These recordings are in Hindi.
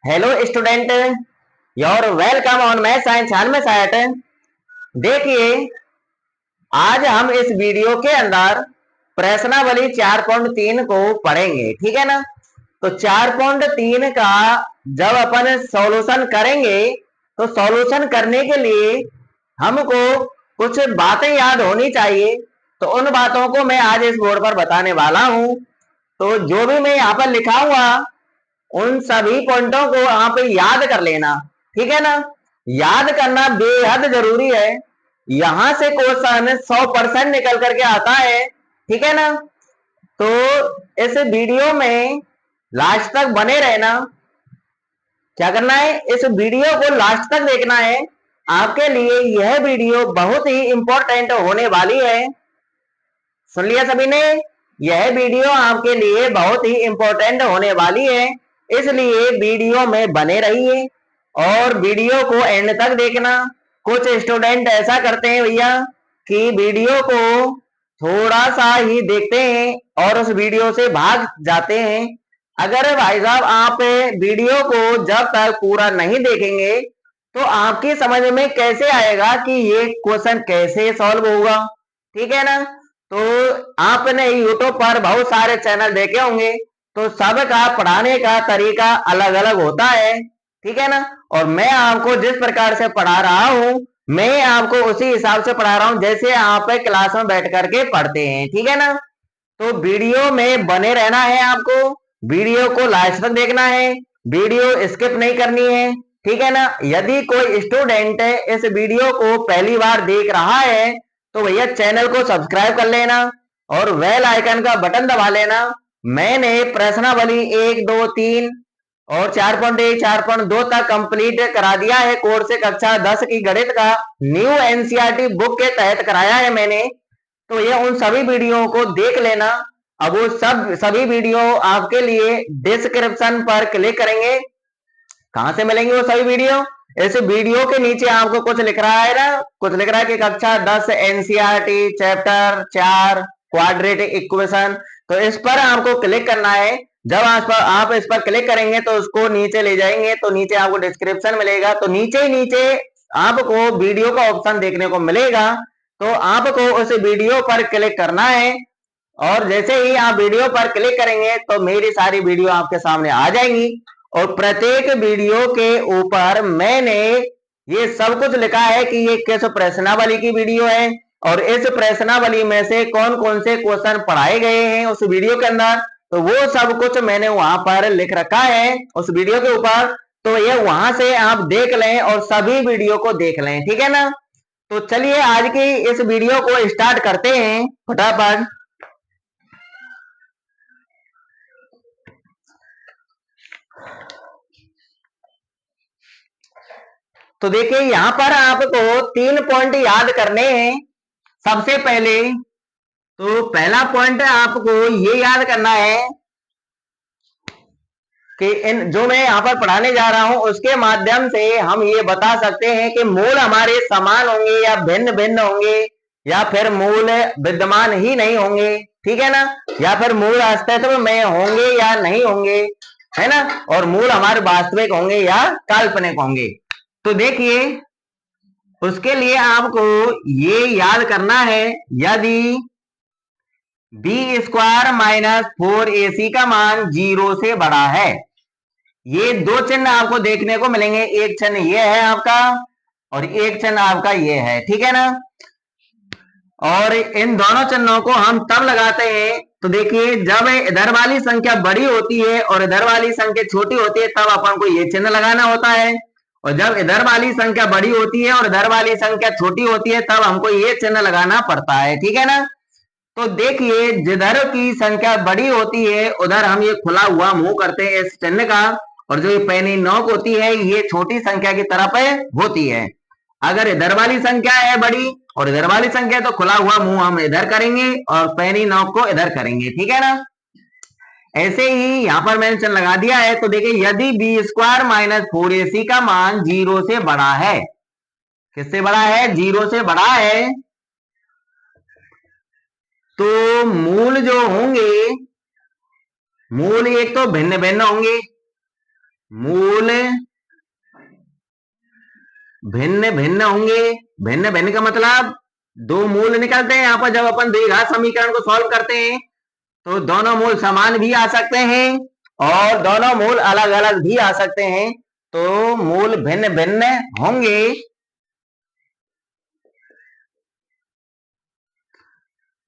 Hello student, your welcome on math science में साइट। देखिए, आज हम इस वीडियो के अंदर प्रश्नावली 4.3 को पढ़ेंगे, ठीक है ना। तो 4.3 का जब अपन सॉल्यूशन करेंगे तो सॉल्यूशन करने के लिए हमको कुछ बातें याद होनी चाहिए। तो उन बातों को मैं आज इस बोर्ड पर बताने वाला हूं। तो जो भी मैं यहाँ पर लिखा हुआ उन सभी पॉइंटों को आप याद कर लेना, ठीक है ना। याद करना बेहद जरूरी है। यहां से क्वेश्चन 100% निकल करके आता है, ठीक है ना। तो इस वीडियो में लास्ट तक बने रहना। क्या करना है, इस वीडियो को लास्ट तक देखना है। आपके लिए यह वीडियो बहुत ही इंपॉर्टेंट होने वाली है। सुन लिया सभी ने, यह वीडियो आपके लिए बहुत ही इंपॉर्टेंट होने वाली है, इसलिए वीडियो में बने रहिए और वीडियो को एंड तक देखना। कुछ स्टूडेंट ऐसा करते हैं भैया कि वीडियो को थोड़ा सा ही देखते हैं और उस वीडियो से भाग जाते हैं। अगर भाई साहब आप वीडियो को जब तक पूरा नहीं देखेंगे तो आपकी समझ में कैसे आएगा कि ये क्वेश्चन कैसे सॉल्व होगा, ठीक है ना। तो आपने यूट्यूब पर बहुत सारे चैनल देखे होंगे, तो सबका पढ़ाने का तरीका अलग अलग होता है, ठीक है ना। और मैं आपको जिस प्रकार से पढ़ा रहा हूं, मैं आपको उसी हिसाब से पढ़ा रहा हूं जैसे आप क्लास में बैठ करके पढ़ते हैं, ठीक है ना। तो वीडियो में बने रहना है आपको, वीडियो को लास्ट तक देखना है, वीडियो स्किप नहीं करनी है, ठीक है ना। यदि कोई स्टूडेंट इस वीडियो को पहली बार देख रहा है तो भैया चैनल को सब्सक्राइब कर लेना और बेल आइकन का बटन दबा लेना। मैंने प्रश्नावली 1, 2, 3 और 4.1, 4.2 तक कंप्लीट करा दिया है। कोर्स से कक्षा 10 की गणित का न्यू एनसीईआरटी बुक के तहत कराया है मैंने। तो ये उन सभी वीडियो को देख लेना। अब वो सभी वीडियो आपके लिए डिस्क्रिप्शन पर क्लिक करेंगे। कहां से मिलेंगे वो सभी वीडियो? इस वीडियो के नीचे आपको कुछ लिख रहा है ना, कुछ लिख रहा है कि कक्षा 10 एनसीईआरटी चैप्टर 4 क्वाड्रेटिक इक्वेशन। तो इस पर आपको क्लिक करना है। जब आप इस पर क्लिक करेंगे तो उसको नीचे ले जाएंगे, तो नीचे आपको डिस्क्रिप्शन मिलेगा। तो नीचे ही नीचे आपको वीडियो का ऑप्शन देखने को मिलेगा, तो आपको उस वीडियो पर क्लिक करना है। और जैसे ही आप वीडियो पर क्लिक करेंगे तो मेरी सारी वीडियो आपके सामने आ जाएंगी और प्रत्येक वीडियो के ऊपर मैंने ये सब कुछ लिखा है कि ये किस प्रश्नावली की वीडियो है और इस प्रश्नावली में से कौन कौन से क्वेश्चन पढ़ाए गए हैं उस वीडियो के अंदर। तो वो सब कुछ मैंने वहां पर लिख रखा है उस वीडियो के ऊपर। तो ये वहां से आप देख लें और सभी वीडियो को देख लें, ठीक है ना। तो चलिए आज की इस वीडियो को स्टार्ट करते हैं फटाफट। तो देखिए यहां पर आपको 3 पॉइंट याद करने हैं। सबसे पहले तो पहला पॉइंट आपको ये याद करना है कि इन जो मैं यहां पर पढ़ाने जा रहा हूं उसके माध्यम से हम ये बता सकते हैं कि मूल हमारे समान होंगे या भिन्न भिन्न होंगे या फिर मूल विद्यमान ही नहीं होंगे, ठीक है ना। या फिर मूल अस्तित्व में होंगे या नहीं होंगे, है ना। और मूल हमारे वास्तविक होंगे या काल्पनिक होंगे। तो देखिए उसके लिए आपको ये याद करना है, यदि b² माइनस 4ac का मान 0 से बड़ा है। ये दो चिन्ह आपको देखने को मिलेंगे, एक चिन्ह ये है आपका और एक चिन्ह आपका ये है, ठीक है ना। और इन दोनों चिन्हों को हम तब लगाते हैं, तो देखिए जब इधर वाली संख्या बड़ी होती है और इधर वाली संख्या छोटी होती है तब अपन को ये चिन्ह लगाना होता है। और जब इधर वाली संख्या बड़ी होती है और इधर वाली संख्या छोटी होती है तब हमको ये चिन्ह लगाना पड़ता है, ठीक है ना। तो देखिए जिधर की संख्या बड़ी होती है उधर हम ये खुला हुआ मुंह करते हैं इस चिन्ह का, और जो ये पैनी नोक होती है ये छोटी संख्या की तरफ होती है। अगर इधर वाली संख्या है बड़ी और इधर वाली संख्या तो खुला हुआ मुंह हम इधर करेंगे और पैनी नोक को इधर करेंगे, ठीक है ना। ऐसे ही यहां पर मैंने चिन्ह लगा दिया है। तो देखिए यदि b² माइनस 4ac का मान 0 से बड़ा है, किससे बड़ा है? 0 से बड़ा है, तो मूल जो होंगे, मूल एक तो भिन्न भिन्न होंगे, मूल भिन्न भिन्न होंगे। भिन्न भिन्न का मतलब दो मूल निकलते हैं। यहाँ पर जब अपन द्विघात समीकरण को सॉल्व करते हैं तो दोनों मूल समान भी आ सकते हैं और दोनों मूल अलग अलग भी आ सकते हैं। तो मूल भिन्न भिन्न होंगे।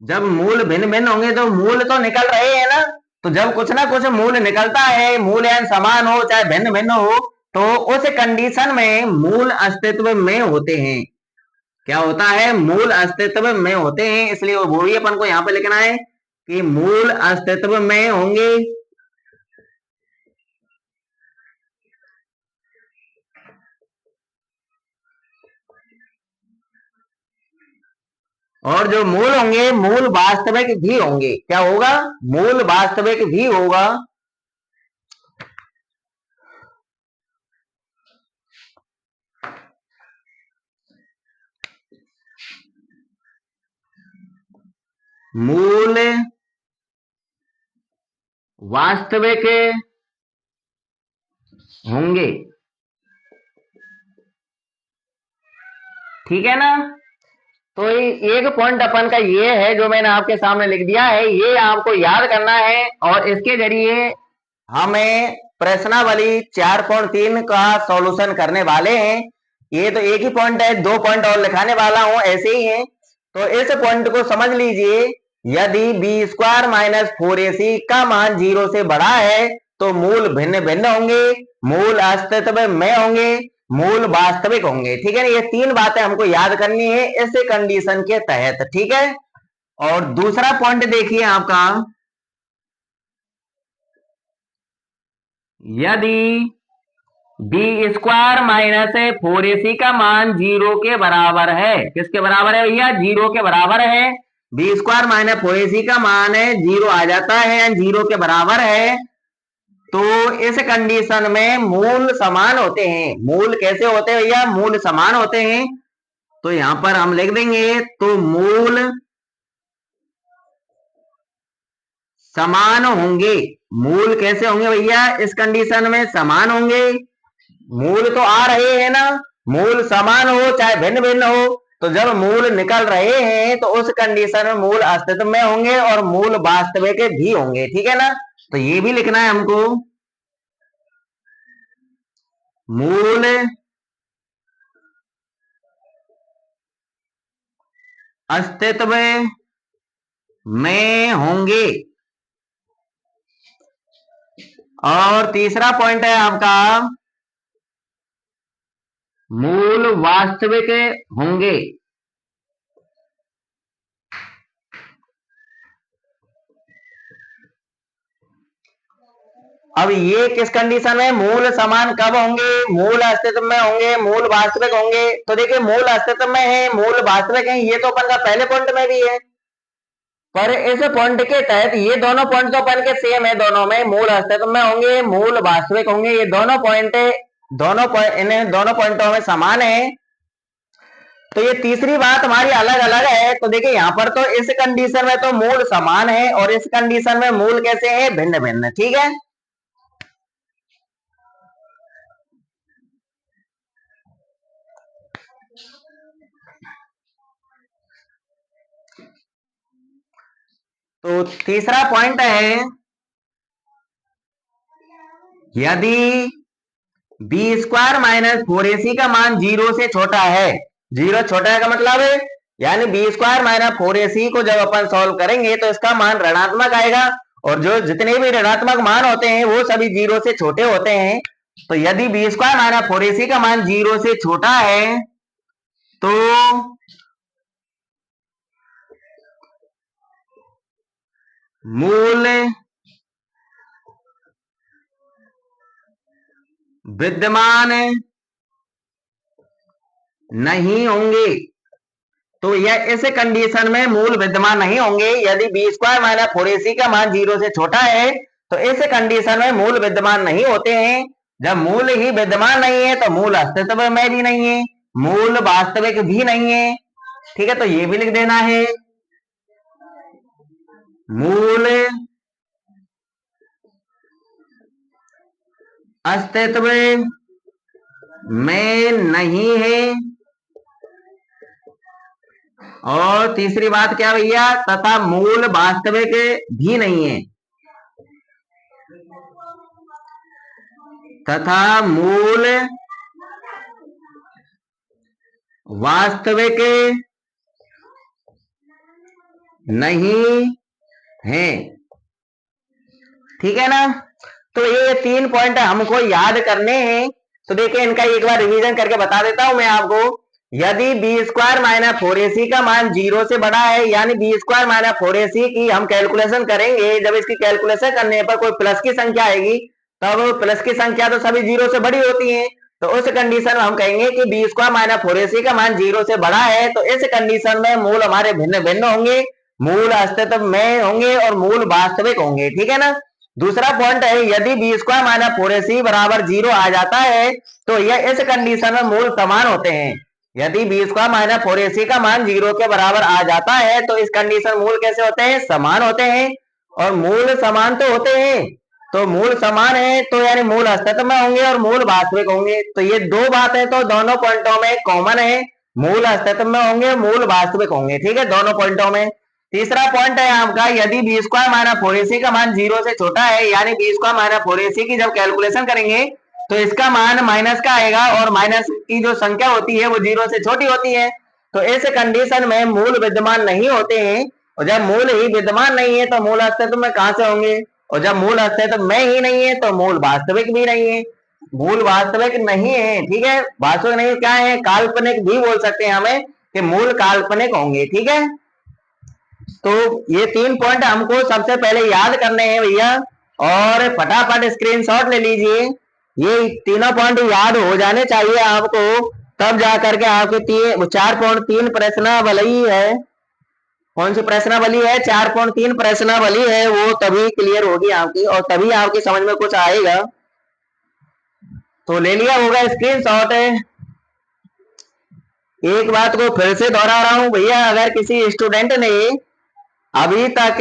जब मूल भिन्न भिन्न होंगे तो मूल तो निकल रहे हैं ना। तो जब कुछ ना कुछ मूल निकलता है, मूल यानी समान हो चाहे भिन्न भिन्न हो, तो उस कंडीशन में मूल अस्तित्व में होते हैं। क्या होता है? मूल अस्तित्व में होते हैं। इसलिए वो भी अपन को यहाँ पे लिखना है कि मूल अस्तित्व में होंगे। और जो मूल होंगे मूल वास्तविक भी होंगे। क्या होगा? मूल वास्तविक भी होगा। मूल वास्तविक होंगे। ठीक है ना। तो एक पॉइंट अपन का ये है जो मैंने आपके सामने लिख दिया है, ये आपको याद करना है और इसके जरिए हमें प्रश्नावली 4.3 का सॉल्यूशन करने वाले हैं। ये तो एक ही पॉइंट है, 2 पॉइंट और लिखाने वाला हूं, ऐसे ही है। तो इस पॉइंट को समझ लीजिए। यदि बी स्क्वायर माइनस 4ac का मान 0 से बड़ा है तो मूल भिन्न भिन्न होंगे, मूल अस्तित्व में होंगे, मूल वास्तविक होंगे। ठीक है ना। ये 3 बातें हमको याद करनी है इस कंडीशन के तहत। ठीक है। और दूसरा पॉइंट देखिए आपका, यदि बी स्क्वायर माइनस 4ac का मान 0 के बराबर है। किसके बराबर है भैया? 0 के बराबर है। बी स्क्वायर माइनस 4ac का मान है 0 आ जाता है, 0 के बराबर है। तो इस कंडीशन में मूल समान होते हैं। मूल कैसे होते हैं भैया? मूल समान होते हैं। तो यहां पर हम लिख देंगे, तो मूल समान होंगे। मूल कैसे होंगे भैया? इस कंडीशन में समान होंगे। मूल तो आ रहे हैं ना। मूल समान हो चाहे भिन्न भिन्न हो, तो जब मूल निकल रहे हैं तो उस कंडीशन में मूल अस्तित्व में होंगे और मूल वास्तविक भी होंगे। ठीक है ना। तो ये भी लिखना है हमको, मूल अस्तित्व में होंगे। और तीसरा पॉइंट है आपका, मूल वास्तविक होंगे। अब ये किस कंडीशन में? मूल समान कब होंगे? मूल अस्तित्व में होंगे, मूल वास्तविक होंगे। तो देखिए, मूल अस्तित्व में है, मूल वास्तविक है, ये तो अपन का पहले पॉइंट में भी है। पर इस पॉइंट के तहत ये दोनों पॉइंट तो अपन के सेम है। दोनों में मूल अस्तित्व में होंगे, मूल वास्तविक होंगे। ये दोनों पॉइंट इन्हें दोनों पॉइंटों में समान है। तो ये तीसरी बात हमारी अलग अलग है। तो देखिए, यहाँ पर तो इस कंडीशन में तो मूल समान है और इस कंडीशन में मूल कैसे है? भिन्न भिन्न। ठीक है। तो तीसरा पॉइंट है, यदि बी स्क्वायर माइनस 4ac का मान 0 से छोटा है। 0 छोटा है का मतलब है, यानी बी स्क्वायर माइनस 4ac को जब अपन सॉल्व करेंगे तो इसका मान ऋणात्मक आएगा। और जो जितने भी ऋणात्मक मान होते हैं वो सभी 0 से छोटे होते हैं। तो यदि बी स्क्वायर माइनस 4ac का मान 0 से छोटा है तो मूल विद्यमान नहीं होंगे। तो यह इस कंडीशन में मूल विद्यमान नहीं होंगे। यदि बी स्क्वायर माइनस 4ac का मान 0 से छोटा है तो इस कंडीशन में मूल विद्यमान नहीं होते हैं। जब मूल ही विद्यमान नहीं है तो मूल अस्तित्व में भी नहीं है, मूल वास्तविक भी नहीं है। ठीक है। तो ये भी लिख देना है, मूल अस्तित्व में नहीं है। और तीसरी बात क्या भैया, तथा मूल वास्तविक भी नहीं है। तथा मूल वास्तविक नहीं है। ठीक है ना। तो ये 3 पॉइंट हमको याद करने हैं। तो देखिए इनका एक बार रिवीजन करके बता देता हूं मैं आपको। यदि बी स्क्वायर माइनस 4ac का मान 0 से बड़ा है, यानी बी स्क्वायर माइनस 4ac की हम कैलकुलेशन करेंगे, जब इसकी कैलकुलेशन करने पर कोई प्लस की संख्या आएगी, तब प्लस की संख्या तो सभी 0 से बड़ी होती है। तो उस कंडीशन में हम कहेंगे कि बी स्क्वायर माइनस 4ac का मान 0 से बड़ा है। तो इस कंडीशन में मूल हमारे भिन्न भिन्न होंगे, मूल अस्तित्व में होंगे और मूल वास्तविक होंगे। ठीक है ना। दूसरा पॉइंट है, यदि बी स्क्वायर माइनस 4ac बराबर 0 आ जाता है तो यह इस कंडीशन में मूल समान होते हैं। यदि बी स्क्वायर माइनस 4ac का मान 0 के बराबर आ जाता है तो इस कंडीशन मूल कैसे होते हैं, समान होते हैं। और मूल समान तो होते हैं, तो मूल समान है तो यानी मूल अस्तित्व में होंगे और मूल वास्तविक होंगे। तो ये दो बात है तो दोनों पॉइंटों में कॉमन है, मूल अस्तित्व में होंगे, मूल वास्तविक होंगे। ठीक है, दोनों पॉइंटों में। तीसरा पॉइंट है आपका, यदि बी स्क्वायर माइनस 4ac का मान 0 से छोटा है, यानी बी स्क्वायर माइनस 4ac की जब कैलकुलेशन करेंगे तो इसका मान माइनस का आएगा और माइनस की जो संख्या होती है वो 0 से छोटी होती है। तो इस कंडीशन में मूल विद्यमान नहीं होते हैं। और जब मूल ही विद्यमान नहीं है तो मूल अस्तित्व में कहां से होंगे, और जब मूल अस्तित्व में ही नहीं है तो मूल वास्तविक भी नहीं है। मूल वास्तविक नहीं है। ठीक है, वास्तविक नहीं क्या है, काल्पनिक भी बोल सकते हैं हमें कि मूल काल्पनिक होंगे। ठीक है, तो ये 3 पॉइंट हमको सबसे पहले याद करने हैं भैया, और फटाफट स्क्रीनशॉट ले लीजिए। ये तीनों पॉइंट याद हो जाने चाहिए आपको, तब जाकर के आपके 4.3 प्रश्नावली है। कौन सी प्रश्नावली है, 4.3 प्रश्नावली है, वो तभी क्लियर होगी आपकी और तभी आपकी समझ में कुछ आएगा। तो ले लिया होगा स्क्रीनशॉट। एक बात को फिर से दोहरा रहा हूं भैया, अगर किसी स्टूडेंट ने अभी तक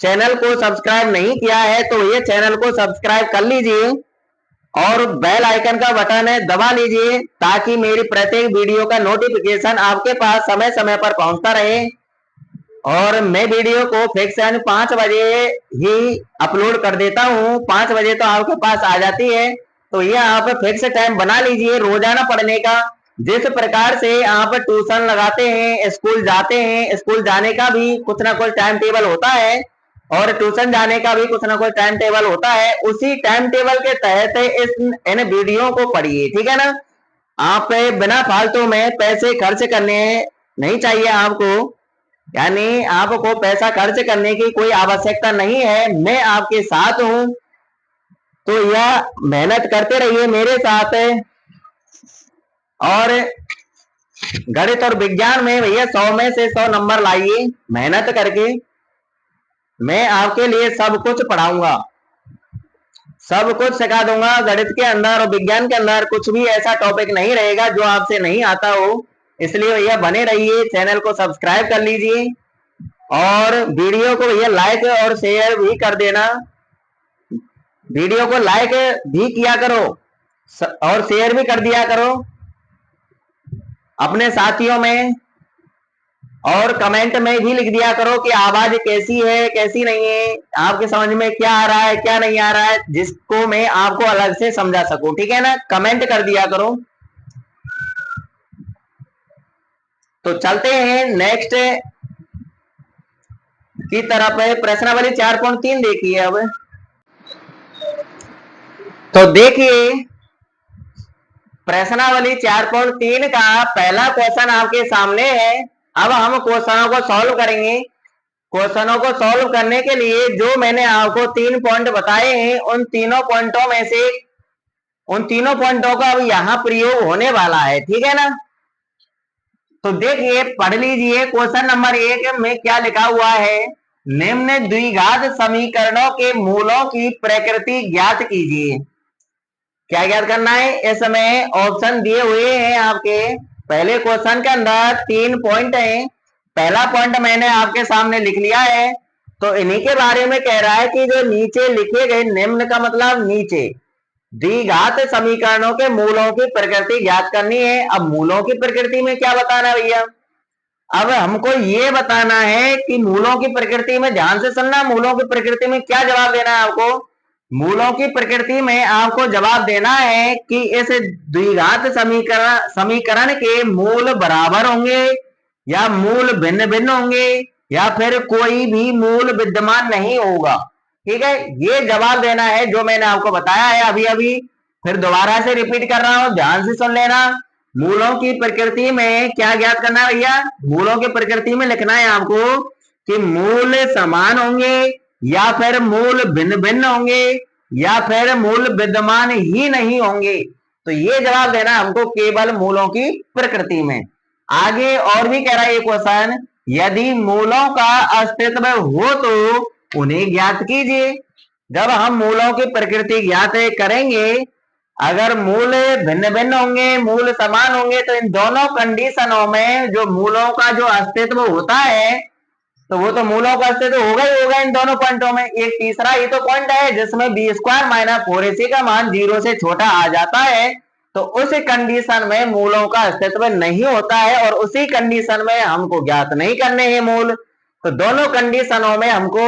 चैनल को सब्सक्राइब नहीं किया है तो ये चैनल को सब्सक्राइब कर लीजिए और बेल आइकन का बटन है दबा लीजिए, ताकि मेरी प्रत्येक वीडियो का नोटिफिकेशन आपके पास समय समय पर पहुंचता रहे। और मैं वीडियो को फिक्स 5 बजे ही अपलोड कर देता हूं, 5 बजे तो आपके पास आ जाती है। तो ये आप फिक्स टाइम बना लीजिए रोजाना पढ़ने का। जिस प्रकार से आप ट्यूशन लगाते हैं, स्कूल जाते हैं, स्कूल जाने का भी कुछ ना कुछ टाइम टेबल होता है और ट्यूशन जाने का भी कुछ ना कुछ टाइम टेबल होता है, उसी टाइम टेबल के तहत इन वीडियो को पढ़िए। ठीक है ना। आप बिना फालतू में पैसे खर्च करने नहीं चाहिए आपको, यानी आपको पैसा खर्च करने की कोई आवश्यकता नहीं है। मैं आपके साथ हूं, तो यह मेहनत करते रहिए मेरे साथ। और गणित और विज्ञान में भैया 100 में से 100 नंबर लाइए मेहनत करके। मैं आपके लिए सब कुछ पढ़ाऊंगा, सब कुछ सिखा दूंगा। गणित के अंदर और विज्ञान के अंदर कुछ भी ऐसा टॉपिक नहीं रहेगा जो आपसे नहीं आता हो। इसलिए भैया बने रहिए, चैनल को सब्सक्राइब कर लीजिए और वीडियो को भैया लाइक और शेयर भी कर देना। वीडियो को लाइक भी किया करो और शेयर भी कर दिया करो अपने साथियों में, और कमेंट में भी लिख दिया करो कि आवाज कैसी है कैसी नहीं है, आपके समझ में क्या आ रहा है क्या नहीं आ रहा है, जिसको मैं आपको अलग से समझा सकूं। ठीक है ना, कमेंट कर दिया करो। तो चलते हैं नेक्स्ट की तरफ है। प्रश्नावली 4.3 देखिए अब। तो देखिए प्रश्नावली 4.3 का पहला क्वेश्चन आपके सामने है। अब हम क्वेश्चनों को सॉल्व करेंगे। क्वेश्चनों को सॉल्व करने के लिए जो मैंने आपको 3 पॉइंट बताए हैं, उन तीनों पॉइंटों में से उन तीनों पॉइंटों का अब यहाँ प्रयोग होने वाला है। ठीक है ना। तो देखिए पढ़ लीजिए, क्वेश्चन नंबर 1 में क्या लिखा हुआ है, निम्न द्विघात समीकरणों के मूलों की प्रकृति ज्ञात कीजिए। क्या ज्ञात करना है, इसमें ऑप्शन दिए हुए हैं आपके। पहले क्वेश्चन के अंदर 3 पॉइंट हैं, पहला पॉइंट मैंने आपके सामने लिख लिया है। तो इन्हीं के बारे में कह रहा है कि जो नीचे लिखे गए, निम्न का मतलब नीचे, द्विघात समीकरणों के मूलों की प्रकृति ज्ञात करनी है। अब मूलों की प्रकृति में क्या बताना है भैया, अब हमको ये बताना है कि मूलों की प्रकृति में, ध्यान से सुनना, मूलों की प्रकृति में क्या जवाब देना है आपको। मूलों की प्रकृति में आपको जवाब देना है कि इस द्विघात समीकरण के मूल बराबर होंगे या मूल भिन्न भिन्न होंगे या फिर कोई भी मूल विद्यमान नहीं होगा। ठीक है, ये जवाब देना है जो मैंने आपको बताया है अभी अभी। फिर दोबारा से रिपीट कर रहा हूं, ध्यान से सुन लेना। मूलों की प्रकृति में क्या ज्ञात करना है भैया, मूलों की प्रकृति में लिखना है आपको कि मूल समान होंगे या फिर मूल भिन्न भिन्न होंगे या फिर मूल विद्यमान ही नहीं होंगे। तो ये जवाब देना हमको केवल मूलों की प्रकृति में। आगे और भी कह रहा है ये क्वेश्चन, यदि मूलों का अस्तित्व हो तो उन्हें ज्ञात कीजिए। जब हम मूलों की प्रकृति ज्ञात करेंगे, अगर मूल भिन्न भिन्न होंगे मूल समान होंगे तो इन दोनों कंडीशनों में जो मूलों का जो अस्तित्व होता है तो वो तो मूलों का अस्तित्व होगा ही होगा इन दोनों पॉइंटों में। एक तीसरा ही तो पॉइंट है जिसमें बी स्क्वायर माइनस 4ac का मान 0 से छोटा आ जाता है, तो उस कंडीशन में मूलों का अस्तित्व नहीं होता है और उसी कंडीशन में हमको ज्ञात नहीं करने हैं मूल। तो दोनों कंडीशनों में हमको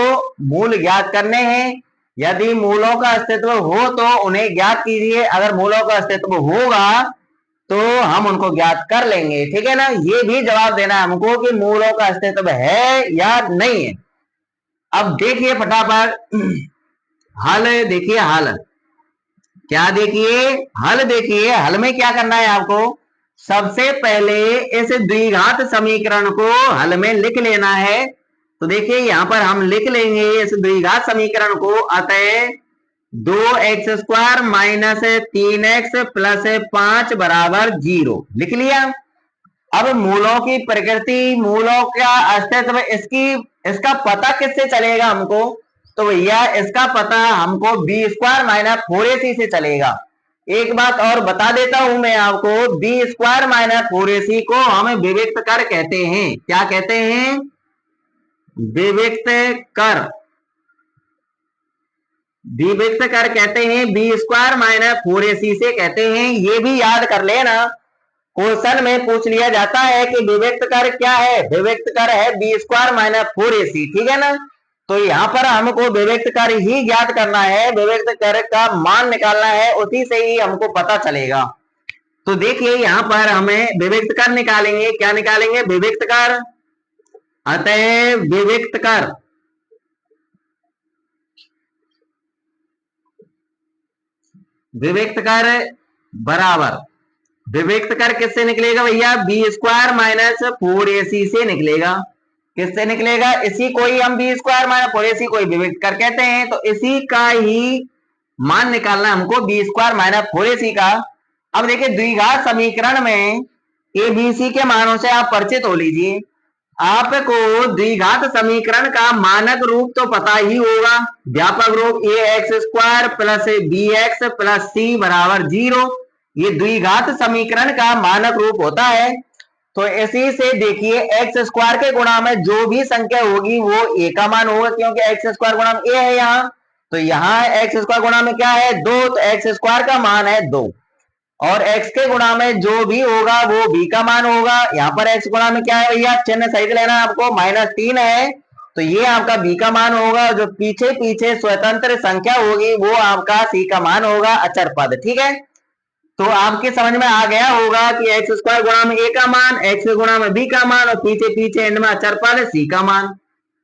मूल ज्ञात करने हैं। यदि मूलों का अस्तित्व हो तो उन्हें ज्ञात कीजिए, अगर मूलों का अस्तित्व होगा तो हम उनको ज्ञात कर लेंगे। ठीक है ना, ये भी जवाब देना है हमको कि मूलों का अस्तित्व है या नहीं है। अब देखिए फटाफट हल देखिए, हल क्या देखिए, हल देखिए। हल में क्या करना है आपको, सबसे पहले इस द्विघात समीकरण को हल में लिख लेना है। तो देखिए यहां पर हम लिख लेंगे इस द्विघात समीकरण को, अतः 2x² माइनस 3x प्लस 5 बराबर 0 लिख लिया। अब मूलों की प्रकृति, मूलों का अस्तित्व, इसका पता किससे चलेगा हमको, तो भैया इसका पता हमको b² माइनस 4ac से चलेगा। एक बात और बता देता हूं मैं आपको, b² माइनस 4ac को हम विविक्त कर कहते हैं। क्या कहते हैं, विविक्त कर, विविक्त कर कहते हैं, b² माइनस 4ac से कहते हैं। ये भी याद कर लेना, क्वेश्चन में पूछ लिया जाता है कि विविक्त कर क्या है, विविक्त कर है b² माइनस 4ac। ठीक है ना, तो यहाँ पर हमको विविक्त कर ही ज्ञात करना है, विविक्त कर का मान निकालना है, उसी से ही हमको पता चलेगा। तो देखिए यहाँ पर हमें विविक्त कर निकालेंगे, क्या निकालेंगे, विविक्त कर, अतः विविक्त कर बराबर, विविक्त कर किससे निकलेगा भैया, b² माइनस 4ac से निकलेगा। किससे निकलेगा, इसी को ही हम b² माइनस 4ac को ही विविक्त कर कहते हैं, तो इसी का ही मान निकालना हमको b² माइनस 4ac का। अब देखिए द्विघात समीकरण में abc के मानों से आप परिचित हो लीजिए। आपको द्विघात समीकरण का मानक रूप तो पता ही होगा, व्यापक रूप ax² plus bx plus c बराबर 0, ये द्विघात समीकरण का मानक रूप होता है। तो इसी से देखिए x² के गुणा में जो भी संख्या होगी वो a का मान होगा, क्योंकि x² गुणा में a है यहाँ, तो यहाँ x² गुणा में क्या है 2, तो x² का मान है 2, और x के गुणा में जो भी होगा वो b का मान होगा। यहाँ पर x गुणा में क्या है भैया, चिन्ह सही लेना आपको, -3 है, तो ये आपका b का मान होगा। जो पीछे पीछे स्वतंत्र संख्या होगी वो आपका c का मान होगा, अचर पद। ठीक है, तो आपके समझ में आ गया होगा कि x² गुणा में a का मान, x गुणा में b का मान, और पीछे पीछे एंड में अचर पद c का मान।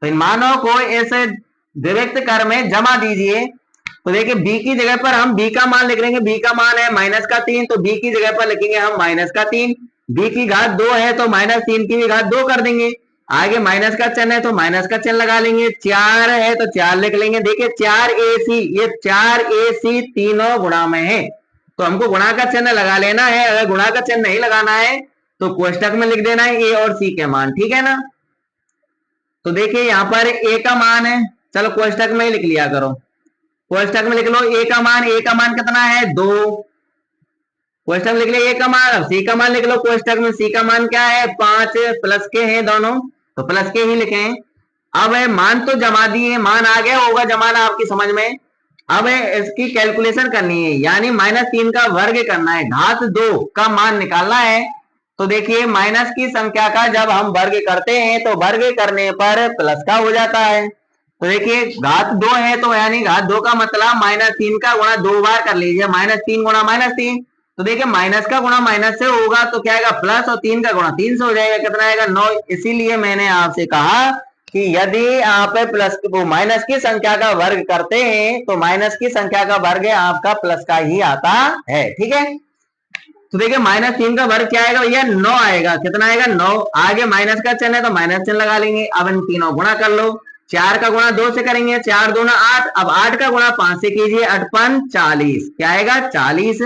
तो इन मानों को इस विविक्त कर में जमा दीजिए। तो देखिए b की जगह पर हम b का मान लिख लेंगे, b का मान है -3, तो b की जगह पर लिखेंगे हम -3। b की घात 2 है तो -3 की भी घात 2 कर देंगे, आगे माइनस का चिन्ह है तो माइनस का चिन्ह लगा लेंगे, 4 है तो 4 लिख लेंगे। देखिए 4ac, ये 4ac तीनों गुणा में है, तो हमको गुणा का चिन्ह लगा लेना है। अगर गुणा का चिन्ह नहीं लगाना है तो कोष्टक में लिख देना है a और c के मान। ठीक है ना, तो देखिए यहाँ पर a का मान है, चलो कोष्टक में ही लिख लिया करो, कोष्टक में लिख लो a का मान कितना है 2, कोष्टक में लिख लिया a का मान। अब c का मान लिख लो कोष्टक में, c का मान क्या है 5, प्लस के हैं दोनों तो प्लस के ही लिखें। अब मान तो जमा दिए, मान आ गया होगा जमाना आपकी समझ में, अब इसकी कैलकुलेशन करनी है, यानी -3 का वर्ग करना है, घात 2 का मान निकालना है। तो देखिए माइनस की संख्या का जब हम वर्ग करते हैं तो वर्ग करने पर प्लस का हो जाता है। तो देखिए घात 2 है तो यानी घात 2 का मतलब -3 का गुणा 2 बार कर लीजिए, -3 गुणा -3। तो देखिए माइनस का गुणा माइनस से होगा तो क्या आएगा प्लस, और 3 का गुणा 3 से हो जाएगा, कितना आएगा 9। इसीलिए मैंने आपसे कहा कि यदि आप प्लस माइनस की संख्या का वर्ग करते हैं तो माइनस की संख्या का वर्ग आपका प्लस का ही आता है। ठीक है, तो देखिए -3 का वर्ग क्या आएगा भैया 9 आएगा, कितना आएगा 9। आगे माइनस का चिन्ह है तो माइनस चिन्ह लगा लेंगे। अब इन तीनों गुणा कर लो, 4 का गुणा 2 से करेंगे, 4 दूना 8, अब 8 का गुणा 5 से कीजिए, 8 5 40, क्या आएगा 40।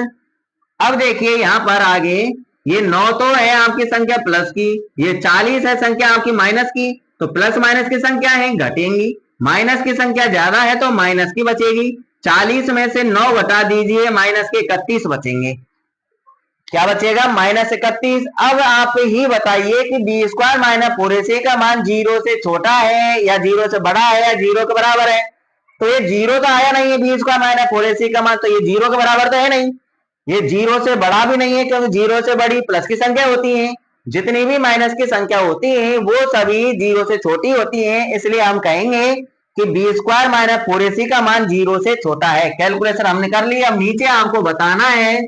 अब देखिए यहाँ पर आगे ये 9 तो है आपकी संख्या प्लस की, ये 40 है संख्या आपकी माइनस की, तो प्लस माइनस की संख्या है घटेंगी, माइनस की संख्या ज्यादा है तो माइनस की बचेगी। 40 में से 9 घटा दीजिए, माइनस के 31 बचेंगे, क्या बचेगा -31। अब आप ही बताइए कि b² - 4ac का मान 0 से छोटा है या 0 से बड़ा है या 0 के बराबर है। तो ये 0 तो आया नहीं है, b² - 4ac का मान, तो ये 0 के बराबर तो है नहीं, ये 0 से बड़ा भी नहीं है, क्योंकि 0 से बड़ी प्लस की संख्या होती है, जितनी भी माइनस की संख्या होती है वो सभी 0 से छोटी होती है। इसलिए हम कहेंगे कि b² - 4ac का मान 0 से छोटा है। कैलकुलेशन हमने कर ली, अब नीचे आपको बताना है,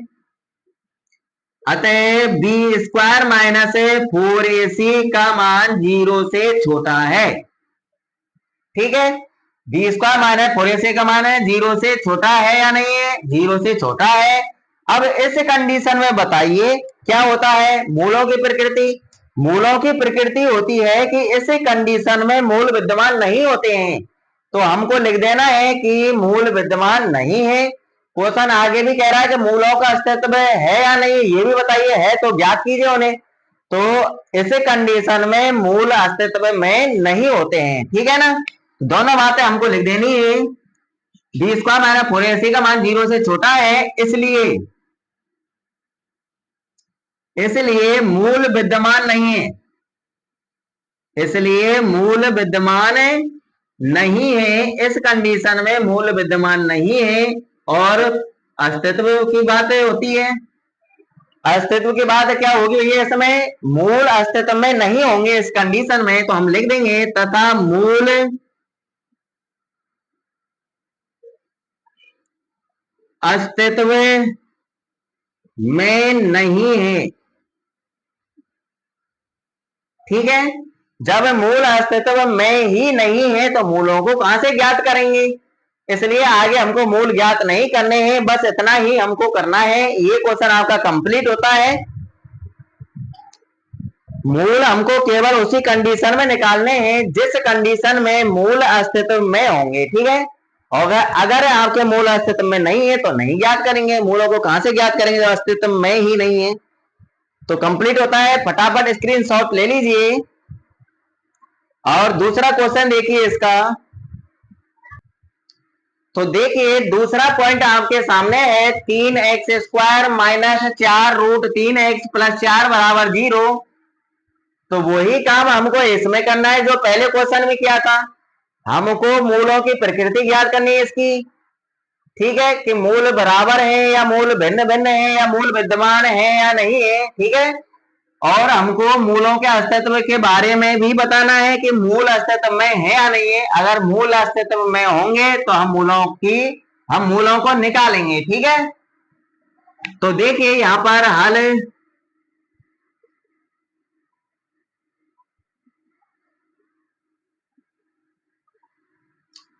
अतः b² - 4ac का मान 0 से छोटा है। ठीक है, b² - 4ac का मान है 0 से छोटा है या नहीं है, 0 से छोटा है। अब इस कंडीशन में बताइए क्या होता है, मूलों की प्रकृति। मूलों की प्रकृति होती है कि इस कंडीशन में मूल विद्यमान नहीं होते हैं, तो हमको लिख देना है कि मूल विद्यमान नहीं है। क्वेश्चन आगे भी कह रहा है कि मूलों का अस्तित्व है या नहीं, ये भी बताइए, है तो ज्ञात कीजिए उन्हें। तो इस कंडीशन में मूल अस्तित्व में नहीं होते हैं। ठीक है ना, दोनों बातें हमको लिख देनी है। b² - 4ac का मान 0 से छोटा है, इसलिए मूल विद्यमान नहीं है, इसलिए मूल विद्यमान नहीं है, इस कंडीशन में मूल विद्यमान नहीं है। और अस्तित्व की बात होती है, अस्तित्व की बात क्या होगी ये, इसमें मूल अस्तित्व में नहीं होंगे इस कंडीशन में, तो हम लिख देंगे तथा मूल अस्तित्व में नहीं है। ठीक है, जब मूल अस्तित्व में ही नहीं है तो मूलों को कहां से ज्ञात करेंगे, इसलिए आगे हमको मूल ज्ञात नहीं करने हैं, बस इतना ही हमको करना है। ये क्वेश्चन आपका कंप्लीट होता है। मूल हमको केवल उसी कंडीशन में निकालने हैं जिस कंडीशन में मूल अस्तित्व में होंगे। ठीक है, और अगर आपके मूल अस्तित्व में नहीं है तो नहीं ज्ञात करेंगे। मूलों को कहां से ज्ञात करेंगे जब अस्तित्व में ही नहीं है। तो कंप्लीट होता है, फटाफट स्क्रीनशॉट ले लीजिए। और दूसरा क्वेश्चन देखिए इसका, तो देखिए दूसरा पॉइंट आपके सामने है, 3x² - 4√3x + 4 = 0। तो वही काम हमको इसमें करना है जो पहले क्वेश्चन में किया था, हमको मूलों की प्रकृति ज्ञात करनी है इसकी। ठीक है, कि मूल बराबर है या मूल भिन्न भिन्न है या मूल विद्यमान है या नहीं है। ठीक है, और हमको मूलों के अस्तित्व के बारे में भी बताना है कि मूल अस्तित्व में है या नहीं है। अगर मूल अस्तित्व में होंगे तो हम मूलों को निकालेंगे। ठीक है, तो देखिए यहाँ पर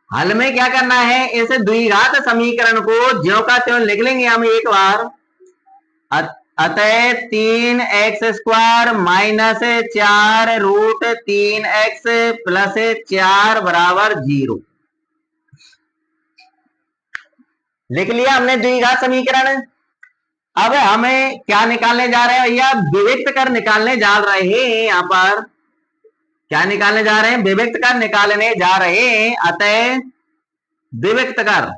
हल में क्या करना है, इस द्विघात समीकरण को ज्यों का त्यों लिख लेंगे हम एक बार। अतः 3x² - 4√3x + 4 = 0 लिख लिया हमने द्विघात समीकरण। अब हमें क्या निकालने जा रहे हैं भैया, विविक्त कर निकालने जा रहे हैं। यहाँ पर क्या निकालने जा रहे हैं, विविक्त कर निकालने जा रहे हैं। अतः विविक्त कर,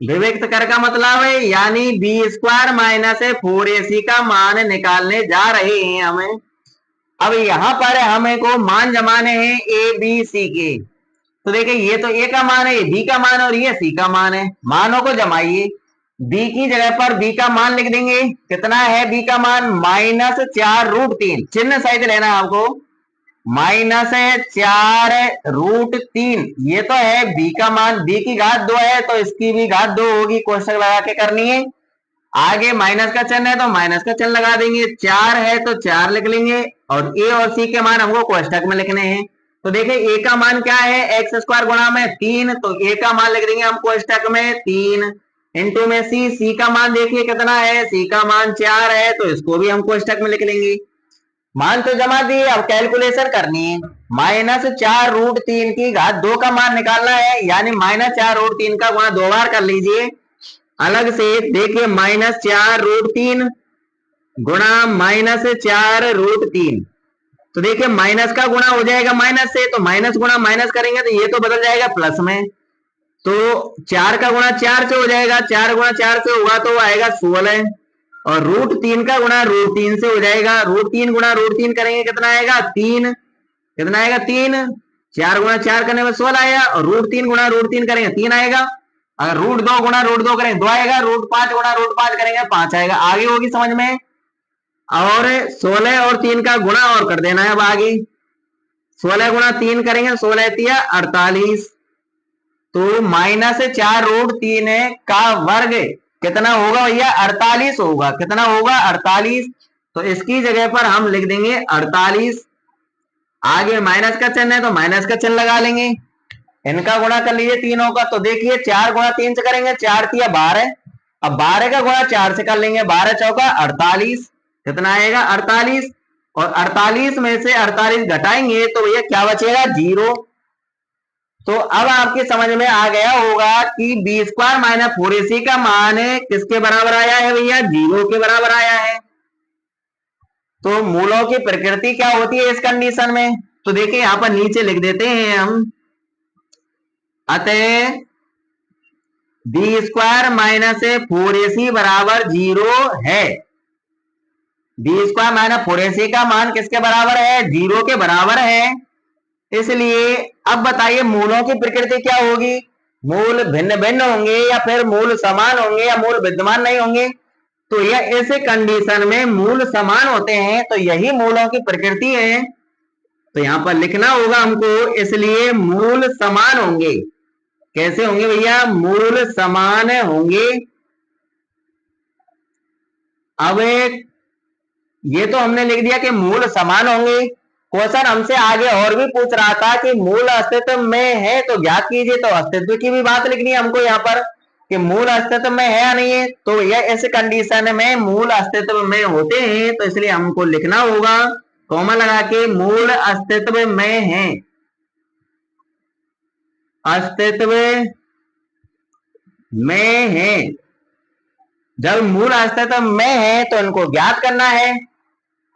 विविक्त कर का मतलब है यानी b² - 4ac का मान निकालने जा रहे हैं हमें। अब यहाँ पर हमें को मान जमाने हैं ए बी सी के। तो देखिए ये तो ए का मान है, ये बी का मान है और ये सी का मान है। मानों को जमाइए। बी की जगह पर बी का मान लिख देंगे। कितना है बी का मान? -4√3। चिन्ह सहित लेना है आपको। -4√3 ये तो है बी का मान। बी की घात 2 है तो इसकी भी घात 2 होगी, कोष्टक लगा के करनी है। आगे माइनस का चिन्ह है तो माइनस का चिन्ह लगा देंगे। 4 है तो 4 लिख लेंगे और ए और सी के मान हमको कोष्टक में लिखने हैं। तो देखिए ए का मान क्या है? x² गुणा में 3, तो ए का मान लिख देंगे हम कोष्टक में 3 इंटू में सी का मान देखिए कितना है? सी का मान 4 है तो इसको भी हम कोष्टक में लिख लेंगे। मान तो जमा दिए, अब कैलकुलेशन करनी है। -4√3 की घात 2 का मान निकालना है, यानी -4√3 का गुणा 2 बार कर लीजिए अलग से। देखिए -4√3 गुणा -4√3, तो देखिए माइनस का गुणा हो जाएगा माइनस से, तो माइनस गुणा माइनस करेंगे तो ये तो बदल जाएगा प्लस में। तो 4 का गुणा 4 से हो जाएगा, 4 गुणा 4 से होगा तो आएगा 16, और √3 का गुणा √3 से हो जाएगा। √3 गुणा √3 करेंगे कितना आएगा? 3। कितना आएगा? 3। 4 गुणा 4 करने में 16 आएगा, और √3 गुणा √3 करेंगे 3 आएगा। अगर √2 गुणा √2 करेंगे 2 आएगा। √5 गुणा √5 करेंगे 5 आएगा। आगे होगी समझ में। और 16 और 3 का गुणा और कर देना है। अब आगे 16 गुणा 3 करेंगे, 16 तिया 48, तो -4√3 का वर्ग कितना होगा भैया? 48 होगा। कितना होगा? 48। तो इसकी जगह पर हम लिख देंगे 48। आगे माइनस का चिन्ह है तो माइनस का चिन्ह लगा लेंगे। इनका गुणा कर लीजिए तीनों का, तो देखिए 4 गुणा 3 से करेंगे, 4 तिया 12। अब 12 का गुणा 4 से कर लेंगे, 12 चौका 48। कितना आएगा? 48। और 48 में से 48 घटाएंगे तो भैया क्या बचेगा? 0। तो अब आपकी समझ में आ गया होगा कि b² - 4ac का मान किसके बराबर आया है भैया? 0 के बराबर आया है। तो मूलों की प्रकृति क्या होती है इस कंडीशन में? तो देखिए यहां पर नीचे लिख देते हैं हम, अतः b² - 4ac बराबर 0 है। b² - 4ac का मान किसके बराबर है? 0 के बराबर है। इसलिए अब बताइए मूलों की प्रकृति क्या होगी? मूल भिन्न भिन्न होंगे या फिर मूल समान होंगे या मूल विद्यमान नहीं होंगे? तो यह इस कंडीशन में मूल समान होते हैं, तो यही मूलों की प्रकृति है। तो यहां पर लिखना होगा हमको, इसलिए मूल समान होंगे। कैसे होंगे भैया? मूल समान होंगे। अब ये तो हमने लिख दिया कि मूल समान होंगे। क्वेश्चन हमसे आगे और भी पूछ रहा था कि मूल अस्तित्व में है तो ज्ञात कीजिए, तो अस्तित्व की भी बात लिखनी है हमको यहाँ पर कि मूल अस्तित्व में है या नहीं है। तो यह इस कंडीशन में मूल अस्तित्व में होते हैं, तो इसलिए हमको लिखना होगा कॉमा लगा के मूल अस्तित्व में है। अस्तित्व में है। जब मूल अस्तित्व में है तो इनको ज्ञात करना है।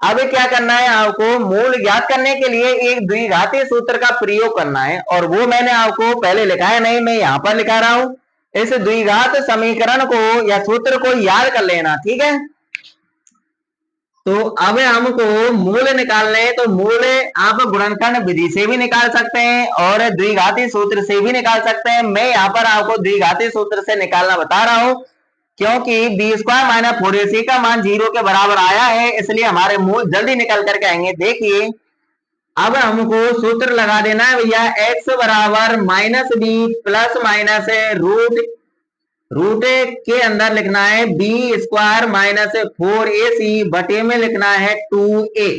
अब क्या करना है आपको? मूल ज्ञात करने के लिए एक द्विघाती सूत्र का प्रयोग करना है, और वो मैंने आपको पहले लिखा है नहीं, मैं यहां पर लिखा रहा हूं। इस द्विघात समीकरण को या सूत्र को याद कर लेना, ठीक है। तो अब हमको मूल निकालने हैं, तो मूल आप गुणनखंड विधि से भी निकाल सकते हैं और द्विघाती सूत्र से भी निकाल सकते हैं। मैं यहाँ पर आपको द्विघाती सूत्र से निकालना बता रहा हूं, क्योंकि b² - 4ac का मान 0 के बराबर आया है, इसलिए हमारे मूल जल्दी निकल करके आएंगे। देखिए अब हमको सूत्र लगा देना है भैया, x बराबर -b प्लस रूट के अंदर लिखना है b² - 4ac बटे में लिखना है 2a।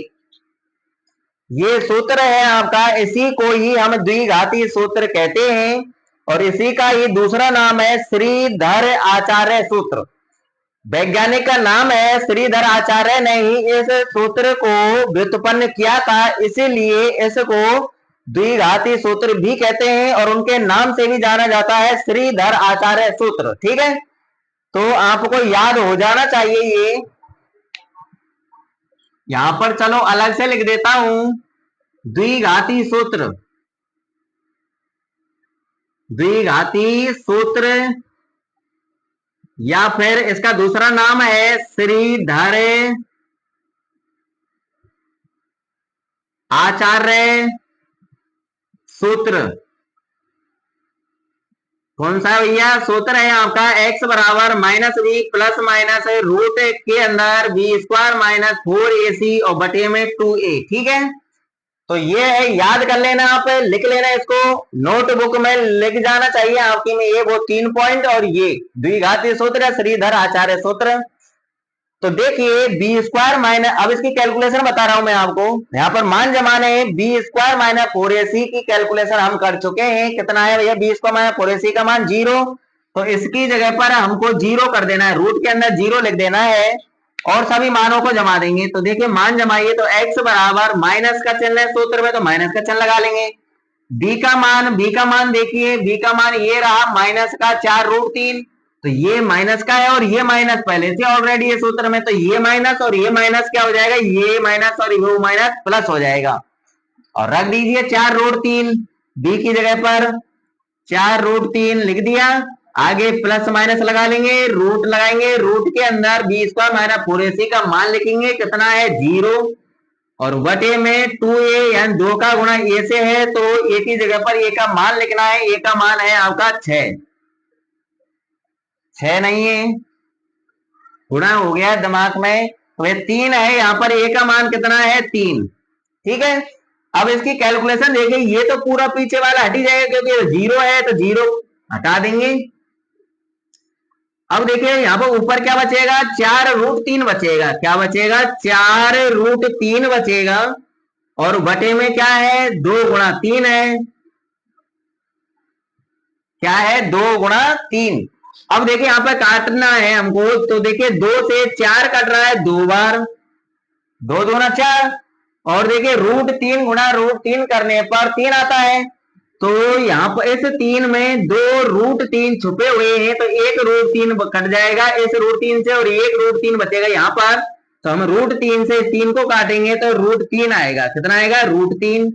ये सूत्र है आपका, इसी को ही हम द्विघाती सूत्र कहते हैं, और इसी का ही दूसरा नाम है श्रीधर आचार्य सूत्र। वैज्ञानिक का नाम है श्रीधर आचार्य ने ही इस सूत्र को व्युत्पन्न किया था, इसीलिए इसको द्विघाती सूत्र भी कहते हैं और उनके नाम से भी जाना जाता है श्रीधर आचार्य सूत्र। ठीक है, तो आपको याद हो जाना चाहिए ये। यहां पर चलो अलग से लिख देता हूं, द्विघाती सूत्र। द्विघाती सूत्र या फिर इसका दूसरा नाम है श्रीधर आचार्य सूत्र कौन सा है भैया? सूत्र है आपका x बराबर -b प्लस माइनस रूट के अंदर b स्क्वायर माइनस 4ac और बटे में 2a। ठीक है, तो ये है, याद कर लेना, आप लिख लेना इसको, नोटबुक में लिख जाना चाहिए आपकी में ये वो 3 पॉइंट। और ये द्विघाती सूत्र श्रीधर आचार्य सूत्र। तो देखिए बी स्क्वायर माइनस, अब इसकी कैलकुलेशन बता रहा हूं मैं आपको, यहाँ पर मान जमाने बी स्क्वायर माइनस 4ac की कैलकुलेशन हम कर चुके हैं। कितना है भैया? बी स्क्वायर माइनस 4ac का मान 0, तो इसकी जगह पर हमको 0 कर देना है, रूट के अंदर 0 लिख देना है और सभी मानों को जमा देंगे। तो देखिए मान जमाइए, तो x बराबर माइनस का चिन्ह है सूत्र में, तो माइनस का चिन्ह लगा लेंगे। b का मान देखिए, b का मान ये रहा माइनस का 4√3, तो ये माइनस का है और ये माइनस पहले से ऑलरेडी है सूत्र में, तो ये माइनस और ये माइनस क्या हो जाएगा? ये माइनस और ये माइनस प्लस हो जाएगा। और रख दीजिए 4√3 बी की जगह पर, 4√3 लिख दिया। आगे प्लस माइनस लगा लेंगे, रूट लगाएंगे, रूट के अंदर बी स्क्वायर माइनस 4ac का मान लिखेंगे, कितना है? 0, और बटे में 2a यानी 2 का गुणा a से है, तो a की जगह पर a का मान लिखना है। a का मान है आपका 6 नहीं है, गुणा हो गया दिमाग में, तो ये 3 है, यहाँ पर a का मान कितना है? 3। ठीक है, अब इसकी कैलकुलेशन देखिए, ये तो पूरा पीछे वाला हट ही जाएगा क्योंकि 0 है, तो 0 हटा देंगे। अब देखिए यहाँ पर ऊपर क्या बचेगा? 4√3 बचेगा। क्या बचेगा? 4√3 बचेगा, और बटे में क्या है? 2 गुणा 3 है। क्या है? 2 गुणा 3। अब देखिए यहाँ पर काटना है हमको, तो देखिए 2 से 4 कट रहा है 2 बार, 2 दूना 4, और देखिए √3 गुणा √3 करने पर 3 आता है। तो यहाँ पर इस 3 में 2 √3 छुपे हुए हैं, तो 1 √3 कट जाएगा इस √3 से, और 1 √3 बचेगा यहाँ पर। तो हम √3 से 3 को काटेंगे तो √3 आएगा। कितना आएगा? √3।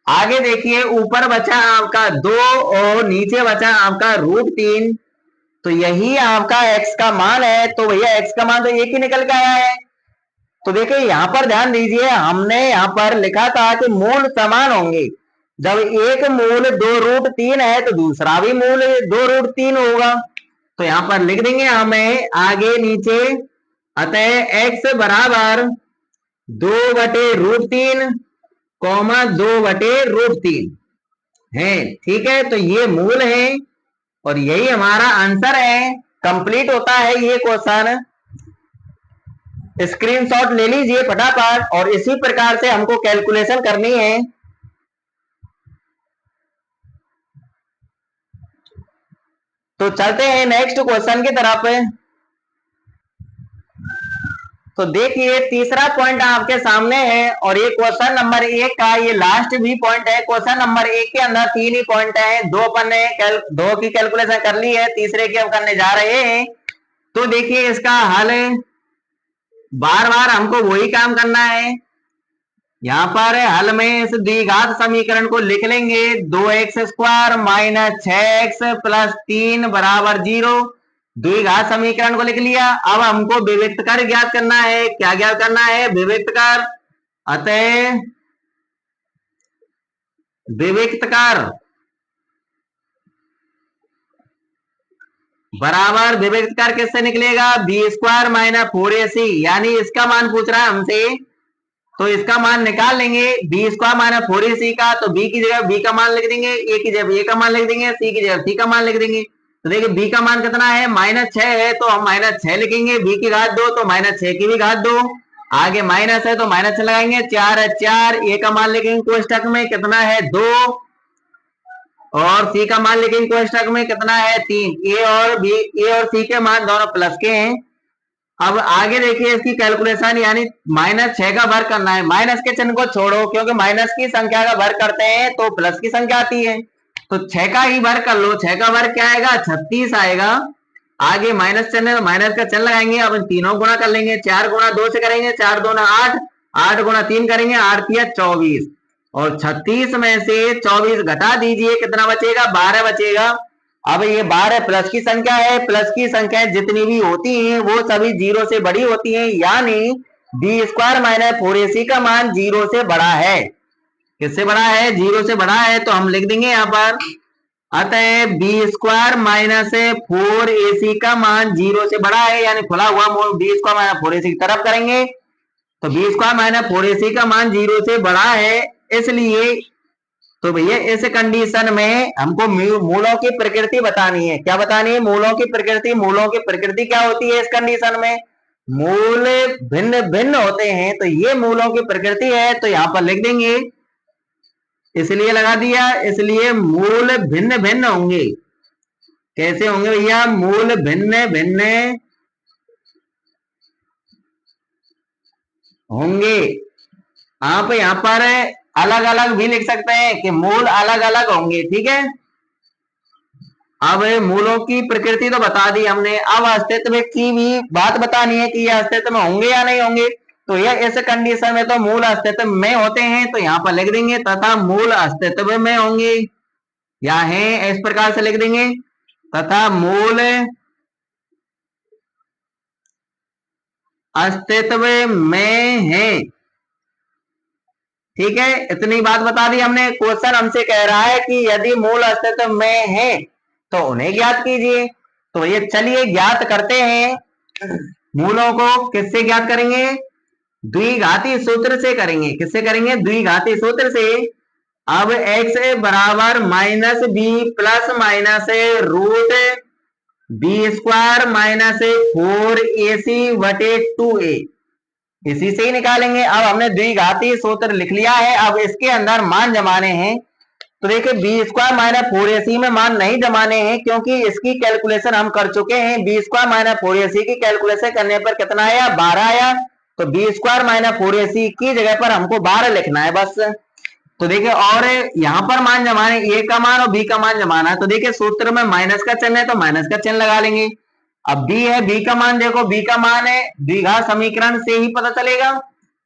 आगे देखिए ऊपर बचा आपका 2 और नीचे बचा आपका √3, तो यही आपका x का मान है। तो भैया x का मान तो एक ही निकल के आया है। तो देखिए यहाँ पर ध्यान दीजिए, हमने यहाँ पर लिखा था कि मूल समान होंगे। जब एक मूल 2√3 है तो दूसरा भी मूल 2√3 होगा। तो यहाँ पर लिख देंगे हमें आगे नीचे, अतः x बराबर 2/√3 कॉमा 2/√3 है। ठीक है, तो ये मूल है और यही हमारा आंसर है। कंप्लीट होता है ये क्वेश्चन। स्क्रीनशॉट ले लीजिए फटाफट, और इसी प्रकार से हमको कैलकुलेशन करनी है। तो चलते हैं नेक्स्ट क्वेश्चन की तरफ। तो देखिए तीसरा पॉइंट आपके सामने है, और ये क्वेश्चन नंबर 1 का ये लास्ट भी पॉइंट है। क्वेश्चन नंबर 1 के अंदर 3 ही पॉइंट है, 2 अपन ने 2 की कैलकुलेशन कर ली है, तीसरे की हम करने जा रहे हैं। तो देखिए इसका हल बार बार हमको वही काम करना है। यहाँ पर हल में इस द्विघात समीकरण को लिख लेंगे, 2x² माइनस 6x प्लस 3 बराबर 0। द्विघात समीकरण को लिख लिया। अब हमको विविक्त कर ज्ञात करना है। क्या ज्ञात करना है? विविक्त कर। अतः विविक्त कर बराबर, विविक्त कर किससे निकलेगा? b² माइनस 4ac, यानी इसका मान पूछ रहा है हमसे, तो इसका मान निकाल लेंगे b² माइनस 4ac का। तो b की जगह b का मान लिख देंगे, a की जगह a का मान लिख देंगे, c की जगह c का मान लिख देंगे। तो देखिए b का मान कितना है? -6 है, तो हम -6 लिखेंगे। b की घात 2 तो -6 की भी घात 2, आगे माइनस है तो माइनस लगाएंगे, 4 है 4, a का मान लिखेंगे कोष्टक में, कितना है? 2, और c का मान लिखेंगे कोष्टक में, कितना है? 3। a और c के मान दोनों प्लस के हैं। अब आगे देखिए इसकी कैलकुलेशन, यानी -6 का वर्ग करना है। माइनस के चिन्ह को छोड़ो, क्योंकि माइनस की संख्या का वर्ग करते हैं तो प्लस की संख्या आती है, तो 6 का ही वर्ग कर लो। 6 का वर्ग क्या आएगा? 36 आएगा। आगे माइनस चिन्ह है, माइनस का चिन्ह लगाएंगे, अब तीनों गुणा कर लेंगे। 4 गुणा 2 से करेंगे, 4 2 8, 8 गुणा 3 करेंगे, 8 3 24, और 36 में से 24 घटा दीजिए, कितना बचेगा? 12 बचेगा। अब ये 12 प्लस की संख्या है, प्लस की संख्याएं जितनी भी होती हैं वो सभी 0 से बड़ी होती हैं, यानी बी स्क्वायर माइनस 4ac का मान 0 से बड़ा है। किससे बड़ा है? 0 से बड़ा है। तो हम लिख देंगे यहाँ पर, अतः बी स्क्वायर माइनस 4ac का मान 0 से बड़ा है, यानी खुला हुआ मोल बी स्क्वायर माइनस 4ac की तरफ करेंगे। तो बी स्क्वायर माइनस 4ac का मान 0 से बड़ा है, इसलिए तो भैया इस कंडीशन में हमको मूलों की प्रकृति बतानी है। क्या बतानी है? मूलों की प्रकृति। मूलों की प्रकृति क्या होती है इस कंडीशन में? मूल भिन्न भिन्न होते हैं, तो ये मूलों की प्रकृति है। तो यहां पर लिख देंगे, इसलिए लगा दिया, इसलिए मूल भिन्न भिन्न होंगे। कैसे होंगे भैया? मूल भिन्न भिन्न होंगे। आप यहां पर अलग अलग भी लिख सकते हैं कि मूल अलग अलग होंगे। ठीक है, अब मूलों की प्रकृति तो बता दी हमने, अब अस्तित्व की भी बात बतानी है कि ये अस्तित्व में होंगे या नहीं होंगे। तो यह इस कंडीशन में तो मूल अस्तित्व में होते हैं, तो यहां पर लिख देंगे तथा मूल अस्तित्व में होंगे, या है इस प्रकार से लिख देंगे, तथा मूल अस्तित्व में है। ठीक है, इतनी बात बता दी हमने। क्वेश्चन हमसे कह रहा है कि यदि मूल अस्तित्व में है तो उन्हें ज्ञात कीजिए। तो ये चलिए ज्ञात करते हैं। मूलों को किससे ज्ञात करेंगे? द्विघाती सूत्र से करेंगे। किससे करेंगे? द्विघाती सूत्र से। अब x बराबर minus B plus minus root B square minus 4ac बटे 2a, इसी से ही निकालेंगे। अब हमने द्विघाती सूत्र लिख लिया है, अब इसके अंदर मान जमाने हैं। तो देखिए बी स्क्वायर माइनस 4ac में मान नहीं जमाने हैं, क्योंकि इसकी कैलकुलेशन हम कर चुके हैं। बी स्क्वायर माइनस 4ac की कैलकुलेशन करने पर कितना आया? 12 आया। तो बी स्क्वायर माइनस 4ac की जगह पर हमको 12 लिखना है बस। तो देखिए, और यहाँ पर मान जमाने, ए का मान और बी का मान जमाना है। तो देखिए सूत्र में माइनस का चिन्ह है, तो माइनस का चिन्ह लगा लेंगे। अब बी है, बी का मान देखो, बी का मान है द्विघात समीकरण से ही पता चलेगा।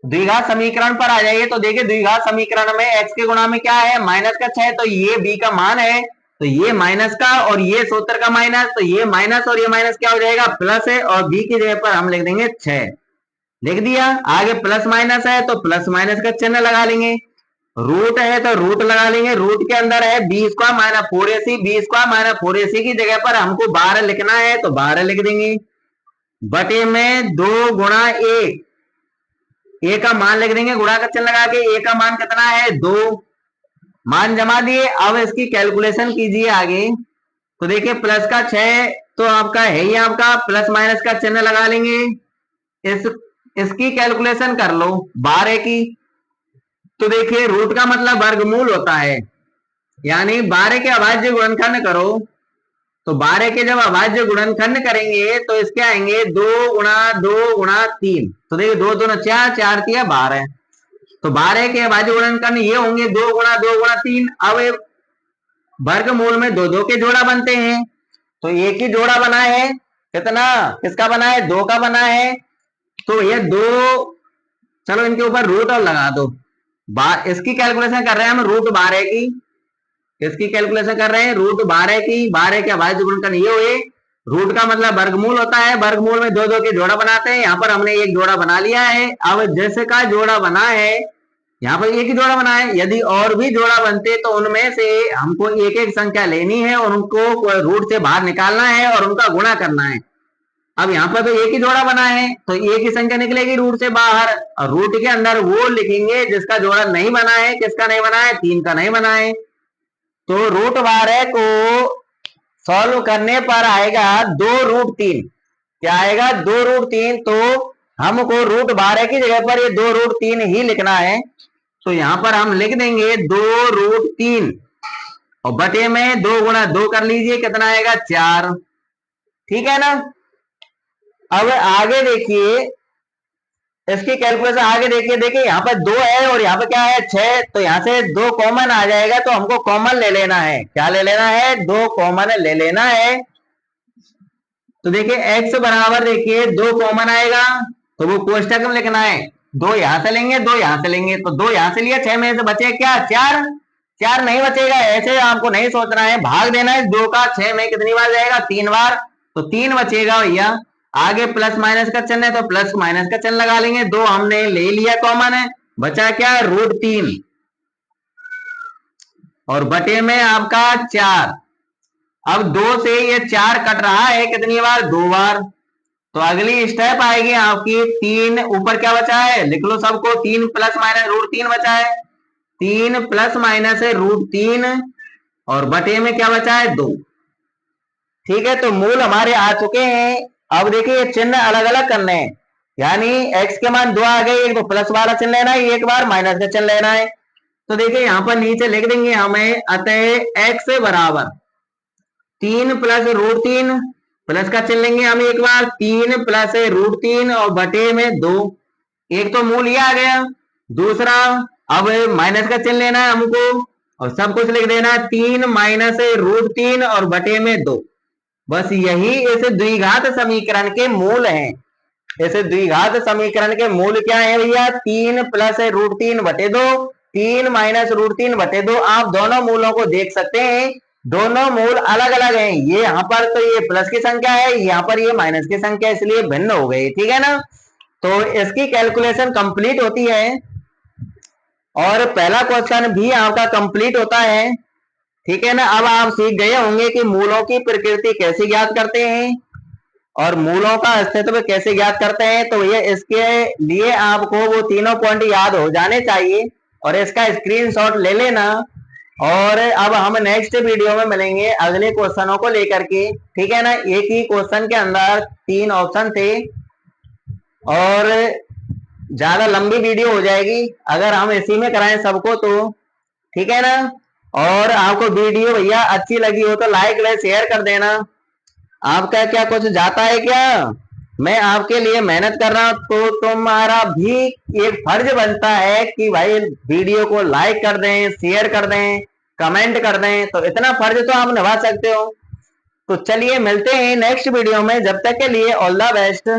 द्विघात समीकरण पर आ जाइए, तो देखिए द्विघात समीकरण में x के गुणा में क्या है? माइनस का 6, तो ये b का मान है, तो ये माइनस का और ये सूत्र का माइनस, तो ये माइनस और ये माइनस क्या हो जाएगा? प्लस है, और b की जगह पर हम लिख देंगे 6। लिख दिया। आगे प्लस माइनस है, तो प्लस माइनस का चिन्ह लगा लेंगे। रूट है तो रूट लगा लेंगे। रूट के अंदर है B square minus 4ac, B square minus 4ac की जगह पर हमको 12 लिखना है, तो 12 लिख देंगे। बटे में 2 गुणा ए का मान लिख देंगे, गुणा का चिन्ह लगा के। ए का मान कितना है? 2। मान जमा दिए। अब इसकी कैलकुलेशन कीजिए आगे। तो देखिए प्लस का 6 तो आपका है ही, आपका प्लस माइनस का चिन्ह लगा लेंगे। इसकी कैलकुलेशन कर लो 12 की। तो देखिए रूट का मतलब वर्गमूल होता है, यानी 12 के अभाज्य गुणनखंड करो। तो 12 के जब अभाज्य गुणनखंड करेंगे तो इसके आएंगे 2 गुणा 2 गुणा 3। तो देखिए 2 2 4, 4 3 12। तो 12 के अभाज्य गुणनखंड ये होंगे 2 गुणा 2 गुणा 3। अब वर्गमूल में 2 2 के जोड़ा बनते हैं, तो एक ही जोड़ा बना है। कितना? किसका बना है? 2 का बना है। तो ये 2, चलो इनके ऊपर रूट और लगा दो। इसकी कैलकुलेशन कर रहे हैं हम रूट 12 की। इसकी कैलकुलेशन कर रहे हैं रूट 12 की। 12 के अभाज्य गुणनखंड ये हुए। रूट का मतलब वर्गमूल होता है, वर्गमूल में 2 2 के जोड़ा बनाते हैं। यहाँ पर हमने एक जोड़ा बना लिया है। अब जैसे का जोड़ा बना है, यहाँ पर एक ही जोड़ा बना है। यदि और भी जोड़ा बनते तो उनमें से हमको एक एक संख्या लेनी है और उनको रूट से बाहर निकालना है और उनका गुणा करना है। अब यहाँ पर तो एक ही जोड़ा बना है, तो एक ही संख्या निकलेगी रूट से बाहर, और रूट के अंदर वो लिखेंगे जिसका जोड़ा नहीं बना है। किसका नहीं बना है? 3 का नहीं बना है। तो रूट 12 को सॉल्व करने पर आएगा 2 रूट 3। क्या आएगा? 2 रूट 3। तो हमको रूट 12 की जगह पर ये 2 रूट 3 ही लिखना है। तो यहां पर हम लिख देंगे 2 रूट 3, और बटे में 2 गुणा 2 कर लीजिए, कितना आएगा? 4। ठीक है ना? अब आगे देखिए इसकी कैलकुलेशन आगे देखिए। देखिए यहाँ पर 2 है और यहाँ पर क्या है? 6। तो यहाँ से 2 कॉमन आ जाएगा, तो हमको कॉमन ले लेना है। क्या ले लेना है? 2 कॉमन ले लेना है। तो देखिए x बराबर देखिए 2 कॉमन आएगा, तो वो कोष्टक में लिखना है। 2 यहां से लेंगे, 2 यहां से लेंगे, तो 2 यहां से लिया, 6 में से बचे क्या? 4। 4 नहीं बचेगा, ऐसे आपको नहीं सोचना है, भाग देना है 2 का। 6 में कितनी बार जाएगा? 3 बार, तो 3 बचेगा भैया। आगे प्लस माइनस का चिन्ह है तो प्लस माइनस का चिन्ह लगा लेंगे। 2 हमने ले लिया कॉमन है, बचा क्या, √3 और बटे में आपका 4। अब 2 से ये 4 कट रहा है कितनी बार, 2 बार। तो अगली स्टेप आएगी आपकी 3, ऊपर क्या बचा है लिख लो सबको, 3 प्लस माइनस √3 बचा है, 3 प्लस माइनस है √3 और बटे में क्या बचा है, 2। ठीक है, तो मूल हमारे आ चुके हैं। अब देखिए चिन्ह अलग अलग करने हैं, यानी x के मान 2 आ गए, एक तो प्लस वाला चिन्ह लेना है, एक बार माइनस का चिन्ह लेना है। तो देखिए यहाँ पर नीचे लिख देंगे हमें, अतः x बराबर 3 प्लस √3, प्लस का चिन्ह लेंगे हम एक बार, 3 प्लस √3 और बटे में 2। एक तो मूल ये आ गया। दूसरा अब माइनस का चिन्ह लेना है हमको और सब कुछ लिख देना, 3 माइनस √3 और बटे में 2। बस यही इस द्विघात समीकरण के मूल हैं। इस द्विघात समीकरण के मूल क्या है भैया, 3 प्लस √3 बटे 2, 3 माइनस √3 बटे 2। आप दोनों मूलों को देख सकते हैं, दोनों मूल अलग अलग हैं। ये यहाँ पर तो ये प्लस की संख्या है, यहाँ पर ये माइनस की संख्या, इसलिए भिन्न हो गई। ठीक है ना, तो इसकी कैलकुलेशन कंप्लीट होती है और पहला क्वेश्चन भी आपका कंप्लीट होता है। ठीक है ना, अब आप सीख गए होंगे कि मूलों की प्रकृति कैसे ज्ञात करते हैं और मूलों का अस्तित्व कैसे ज्ञात करते हैं। तो ये इसके लिए आपको वो तीनों पॉइंट याद हो जाने चाहिए और इसका स्क्रीनशॉट ले लेना। और अब हम नेक्स्ट वीडियो में मिलेंगे अगले क्वेश्चनों को लेकर के। ठीक है ना, एक ही क्वेश्चन के अंदर 3 ऑप्शन थे और ज्यादा लंबी वीडियो हो जाएगी अगर हम इसी में कराएं सबको तो। ठीक है ना, और आपको वीडियो भैया अच्छी लगी हो तो लाइक शेयर कर देना। आपका क्या कुछ जाता है क्या, मैं आपके लिए मेहनत कर रहा हूं तो तुम्हारा भी एक फर्ज बनता है कि भाई वीडियो को लाइक कर दें, शेयर कर दें, कमेंट कर दें। तो इतना फर्ज तो आप निभा सकते हो। तो चलिए मिलते हैं नेक्स्ट वीडियो में, जब तक के लिए ऑल द बेस्ट।